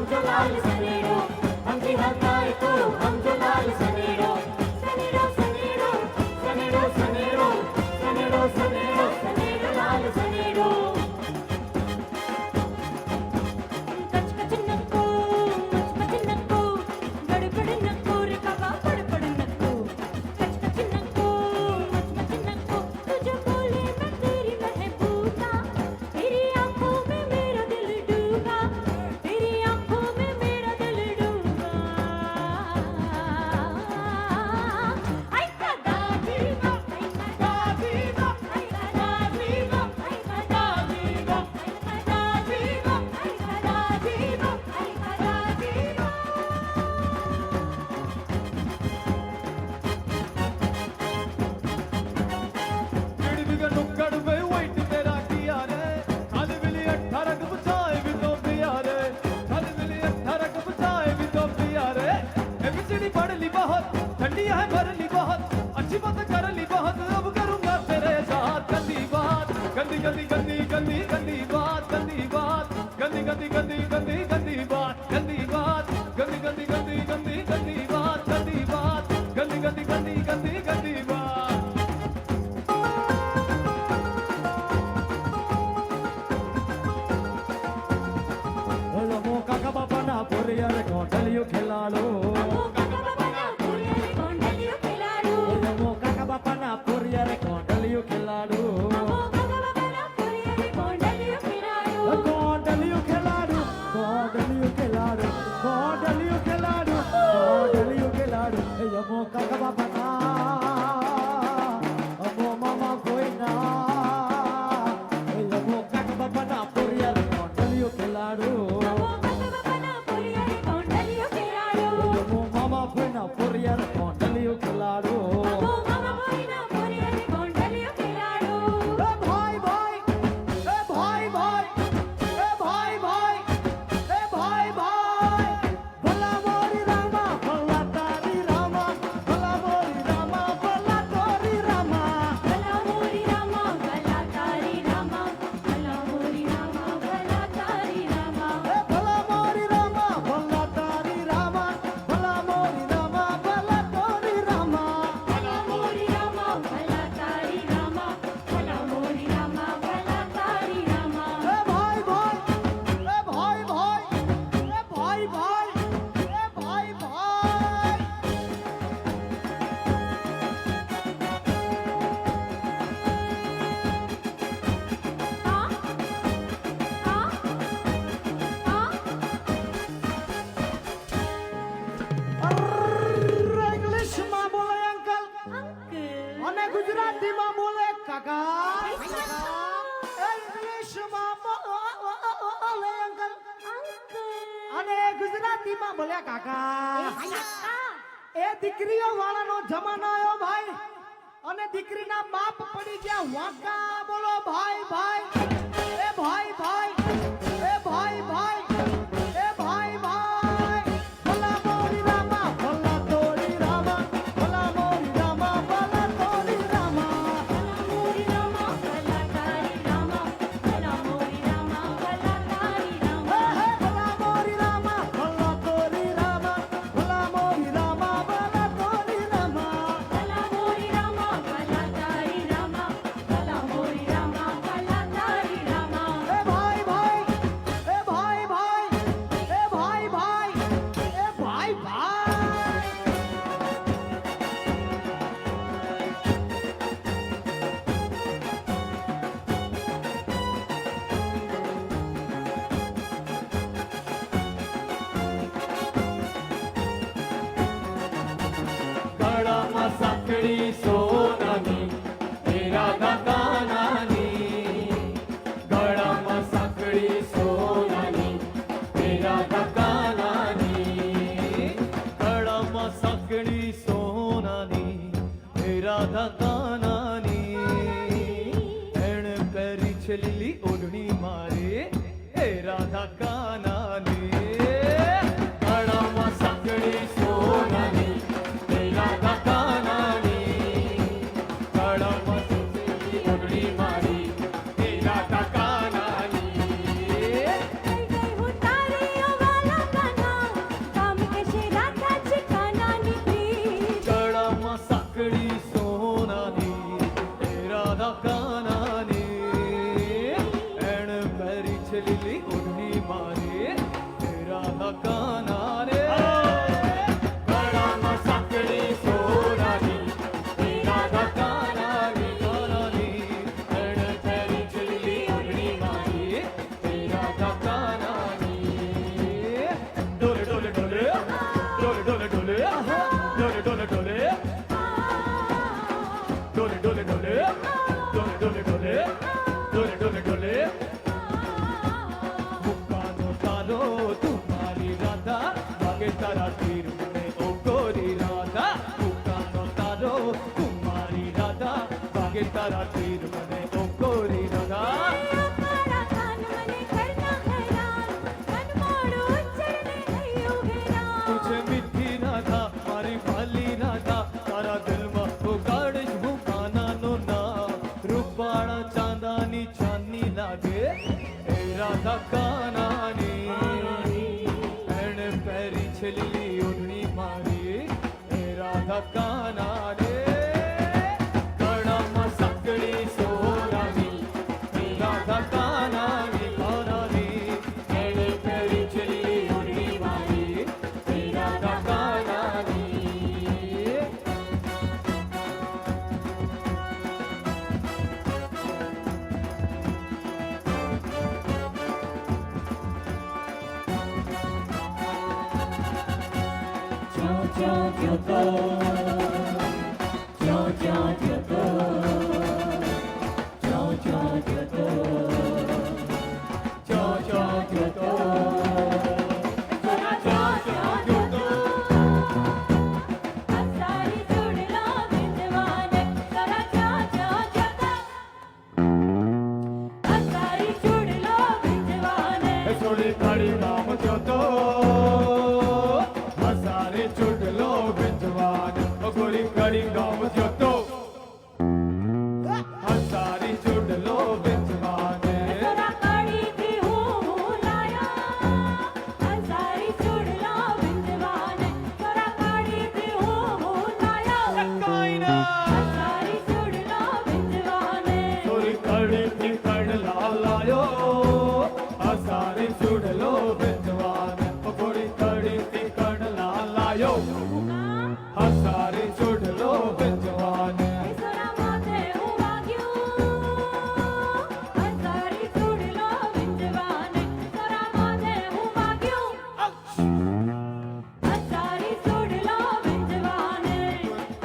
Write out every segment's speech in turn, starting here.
जो लाल सनेड़ो, हम जी हकाए तो हम जो लाल सनेड़ो, सनेड़ो सनेड़ो सनेड़ो सनेड़ो सनेड़ो सनेड़ो सनेड़ो लाल सनेड़ो। कच कच नक्को मच मच नक्को, गड़बड़ नक्को रे बाबा बड़बड़ नक्को, कच कच नक्को मच मच नक्को, तुझे बोले मैं तेरी महबूबा, तेरी आंखों में मेरा दिल डूबा, तेरी आंखों में मेरा दिल डूबा। आई कदा दीवा, आई कदा दीवा, आई कदा दीवा, आई कदा दीवा, आई कदा दीवा, आई कदा दीवा, आई कदा दीवा। गिड़बिग नुक्कड़ में वैट तेरा किया रे, थाल मिली 18 बचाए भी तो पिया रे, थाल मिली 18 बचाए भी तो पिया रे। एबीसीडी पढ़ ली बहुत, ठंडी है भर ली बहुत, अच्छी बात कर ली बहुत, अब करूंगा तेरे साथ गंदी बात, गंदी गंदी गंदी गंदी गंदी बात, गंदी बात, गंदी गंदी गंदी गंदी गंदी बात, गंदी बात, गंदी गंदी गंदी गंदी गंदी बात, गंदी बात, गंदी गंदी गंदी गंदी गंदी बात। Omo kaka baba na puriyar kontaliyo khilalo, ओ काका बाबा ना पूरे रे कोंडलियो खिलाड़ू, omo kaka baba na puriyar kontaliyo khilalo, ओ काका बाबा ना पूरे रे कोंडलियो खिलाड़ू, kontaliyo khilalo, kontaliyo khilalo, kontaliyo khilalo, kontaliyo khilalo, omo kaka baba na, omo mama koi na, omo kaka baba na puriyar kontaliyo khilalo. ओ काका बाबा ना पूरे रे कोंडलियो खिलाड़ू, Omo mama buena porriar kontaliyo khilado. ओ मामा कोई ना पूरे रे कोंडलियो खिलाड़ू। ए भाई भाई, ए भाई भाई, ए भाई भाई, ए भाई भाई, भला मोरी रामा, भला तारी रामा, भला मोरी रामा, भला तारी रामा। भला मोरी रामा भला तारी रामा, भला मोरी रामा भला तारी रामा, ए भला मोरी रामा, भला तारी रामा, भला मोरी रामा, भला तारी रामा। भला मोरी रामा भला तारी रामा, भला मोरी रामा भला तारी रामा। ए भाई भाई, ए भाई भाई, ए भाई भाई, ए भाई भाई। हाँ हाँ हाँ અરે ઇંગ્લિશમાં બોલે અંકલ अंकल અને ગુજરાતીમાં બોલે કાકા એ ઇંગ્લિશમાં બોલે અંકલ अंकल અને ગુજરાતીમાં બોલે કાકા काका એ દીકરીઓ વાળાનો જમાનો આવ્યો ભાઈ અને દીકરીના બાપ પડી ગયા વાંકા બોલો ભાઈ ભાઈ એ ભાઈ ભાઈ એ ભાઈ ભાઈ એ ભાઈ ભાઈ ભલા મોરી રામા ભલા તોરી રામા ભલા મોરી રામા ભલા તોરી રામા भला मोरी रामा भला तारी रामा, भला मोरी रामा भला तारी रामा, હે હે ભલા મોરી રામા ભલા તોરી રામા ભલા મોરી રામા ભલા તોરી રામા भला मोरी रामा भला तारी रामा, भला मोरी रामा भला तारी रामा। ए भाई भाई ए भाई भाई ए भाई भाई ए भाई भाई ગળામાં સાંકળી સોનાની તેરા ધકાનાની ગળામાં સાંકળી સોનાની તેરા ધકાનાની ગળામાં સાંકળી સોનાની તેરા ધકાનાની એણે પહેરી છે લીલી ઓઢણી મારે તેરા ધકાનાની ગળામાં સાંકળી સોનાની તેરા ધકાનાની ગળામાં સાંકળી ઓઢણી મારી તેરા ધકાનાની गई हूँ तारियों वाला રાધા કાના રે ગળામાં સાંકળી સોનાની એ રાધા કાનાની કાનાની એણે પહેરી ચલી ઓઢણી મારી એ રાધા કાનાની ડોલે ડોલે ડોલે ડોલે ડોલે ડોલે ડોલે ડોલે ડોલે ડોલે ડોલે ડોલે ડોલે ડોલે ડોલે ડોલે ડોલે મુક્કાનો તારો તુમારી રાધા વાગે તારા તીર મને ઓ ગોરી રાધા મુક્કાનો તારો તુમારી રાધા વાગે તારા તીર મને ઓ ગોરી રાધા મારા કાન મને કરના હેરાન મન મોડું ચડને થયું હેરાન તુझे મીઠી રાધા મારી ભાલી રાધા તારા દિલમાં ઉગાડીશ હું કાનાનો નામ રૂપાળા ચાંદાની ચાંદની લાગે એ રાધા કાનાની એણે પહેરી છે લીલી ઓઢણી મારી એ રાધા કાના રે ગળામાં સાંકળી સોનાની એ રાધા કાનાની કાનાની એણે પહેરી છે લીલી ઓઢણી મારી એ રાધા કાનાની અસારી જોડલા વિંદવાને કરા ચા ચા ચા અસારી જોડલા વિંદવાને થોડી કાળી નામ જોતો હસારે ચૂડલો વિંજવાન ગોરી કાળી ગામ જોતો હસારી ચૂડલો વિંજવાન તોરા કાળીથી હું લાયા અસારી જોડલા વિંદવાને તોરા કાળીથી હું લાયા કાઈના અસારી જોડલા વિંદવાને થોડી કાળીથી કડલા લાયો હસારે ચૂડલો વિંજવાન ગોરી કાળીથી કડલા લાયો હસારે ચૂડલો વિંજવાન તોરા માથે હું વાગ્યું અસારી જોડલા વિંદવાને તોરા માથે હું વાગ્યું અસારી જોડલા વિંદવાને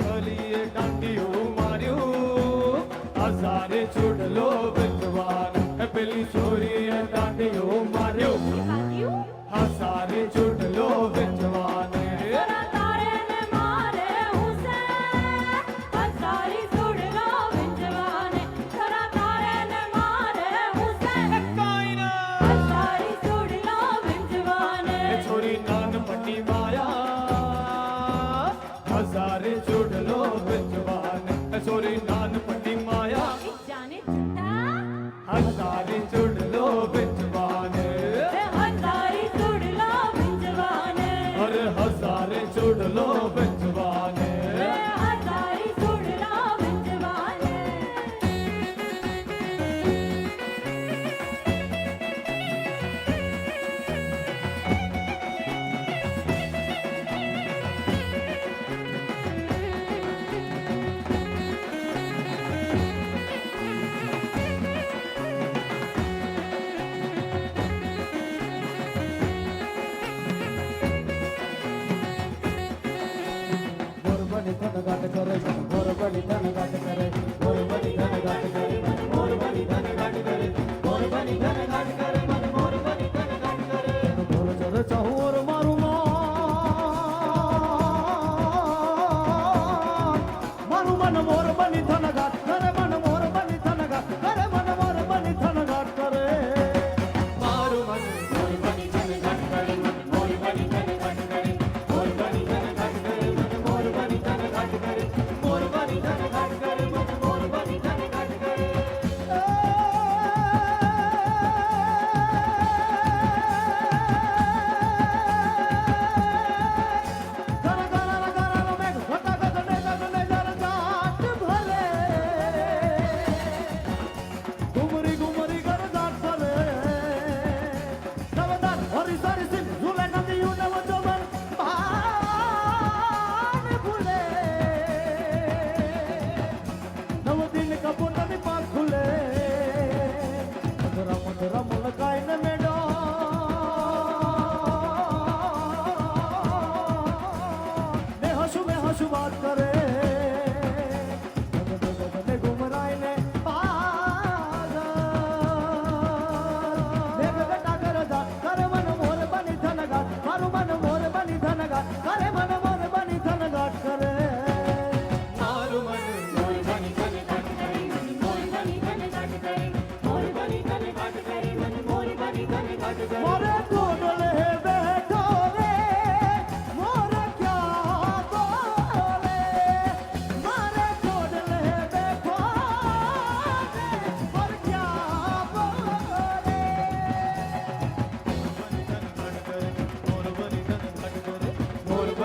ગલીએ દાંડીઓ માર્યું હસારે ચૂડલો વિંજવાન પેલી છોરીએ દાંડીઓ માર્યો વાગ્યું હસારે ચૂડલો વિંજવાન તોરા તારે ને મારે હું સે અસારી જોડલા વિંદવાને તોરા તારે ને મારે હું સે અસારી જોડલા વિંદવાને છોરી નાનપણની માયા હસારે ચૂડલો વિંજવાન છોરી નાનપણની માયા જાને ચૂટા હસારે ચૂડલો વિંજવાન હસારી જોડલા વિંદવાને અરે હસારે ચૂડલો વિંજવાન હસારી જોડલા વિંદવાને મોરબની ધન ગાટ કરે મોરબની ધન ગાટ કરે મોરબની ધન ગાટ કરે મોરબની ધન ગાટ કરે મોરબની ધન ગાટ કરે મન મોરબની ધન ગાટ કરે બોલ ચર ચાહોર મારું મારું મન મોરબની ધન ગાટ કરે મન મોરબની ધન ગાટ કરે મન મોરબની ધન ગાટ કરે મારું મન મોરબની ધન ગાટ કરે મન મોરબની ધન ગાટ કરે મોરબની ધન ગાટ કરે મન મોરબની ધન ગાટ કરે મોરબની ધન ગાટ કરે મન મોરબની ધન ગાટ કરે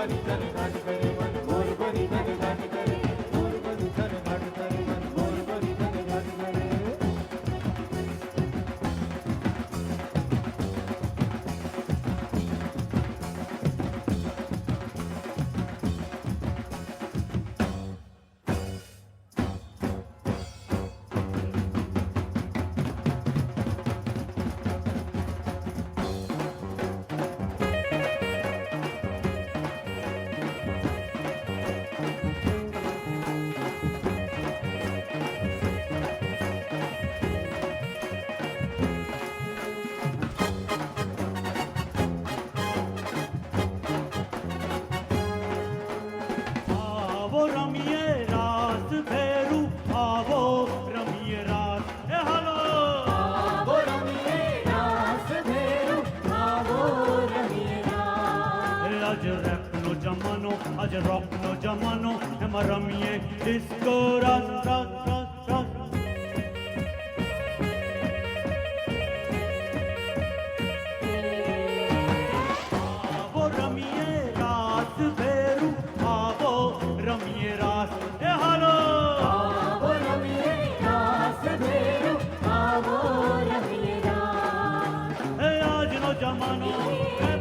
બની તન ઘાટ કરે મન મોર બની તન ઘાટ કરે મોર બની તન ઘાટ કરે મન મોર બની તન ઘાટ કરે આવો રમીએ રાસ ભેરું આવો રમીએ રાસ એ હાલો આવો રમીએ રાસ ભેરું આવો રમીએ રાસ આજ રેપનો જમાનો આજ રોકનો જમાનો એમાં રમીએ ડિસ્કો રાસ રાસ રાસ રાસ આવો રમીએ રાસ ભેરું આવો રમીએ રાસ એ હાલો આવો રમીએ રાસ ભેરું આવો રમીએ રાસ એ આજનો જમાનો એ